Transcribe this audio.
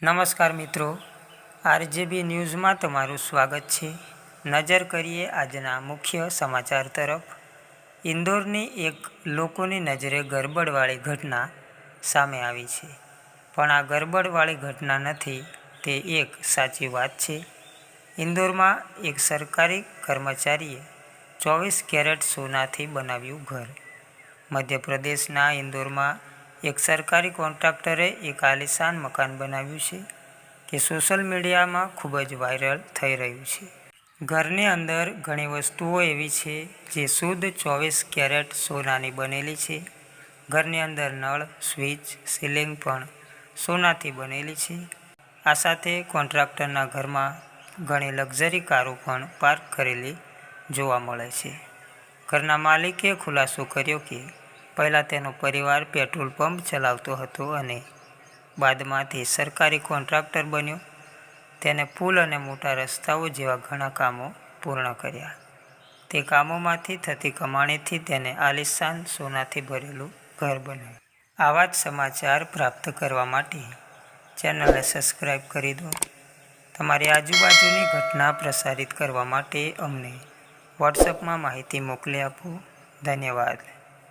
નમસ્કાર મિત્રો, આરજેબી ન્યૂઝમાં તમારું સ્વાગત છે। નજર કરીએ આજના મુખ્ય સમાચાર તરફ। ઇન્દોરની એક લોકોની નજરે ગરબડવાળી ઘટના સામે આવી છે, પણ આ ગરબડવાળી ઘટના નથી, તે એક સાચી વાત છે। ઇન્દોરમાં એક સરકારી કર્મચારીએ 24 કેરેટ સોનાથી બનાવ્યું ઘર। મધ્યપ્રદેશના ઇન્દોરમાં એક સરકારી કોન્ટ્રાક્ટરે એક આલિશાન મકાન બનાવ્યું છે કે સોશિયલ મીડિયામાં ખૂબ જ વાયરલ થઈ રહ્યું છે। ઘરની અંદર ઘણી વસ્તુઓ એવી છે જે શુદ્ધ 24 કેરેટ સોનાની બનેલી છે। ઘરની અંદર નળ, સ્વિચ, સીલિંગ પણ સોનાથી બનેલી છે। આ સાથે કોન્ટ્રાક્ટરના ઘરમાં ઘણી લક્ઝરી કારો પણ પાર્ક કરેલી જોવા મળે છે। ઘરના માલિકે ખુલાસો કર્યો કે પહેલાં તેનો પરિવાર પેટ્રોલ પંપ ચલાવતો હતો અને બાદમાં તે સરકારી કોન્ટ્રાક્ટર બન્યો। તેને પુલ અને મોટા રસ્તાઓ જેવા ઘણા કામો પૂર્ણ કર્યા। તે કામોમાંથી થતી કમાણીથી તેને આલિશાન સોનાથી ભરેલું ઘર બનાવ્યું। આવા જ સમાચાર પ્રાપ્ત કરવા માટે ચેનલને સબસ્ક્રાઈબ કરી દો। તમારી આજુબાજુની ઘટના પ્રસારિત કરવા માટે અમને વોટ્સએપમાં માહિતી મોકલી આપો। ધન્યવાદ।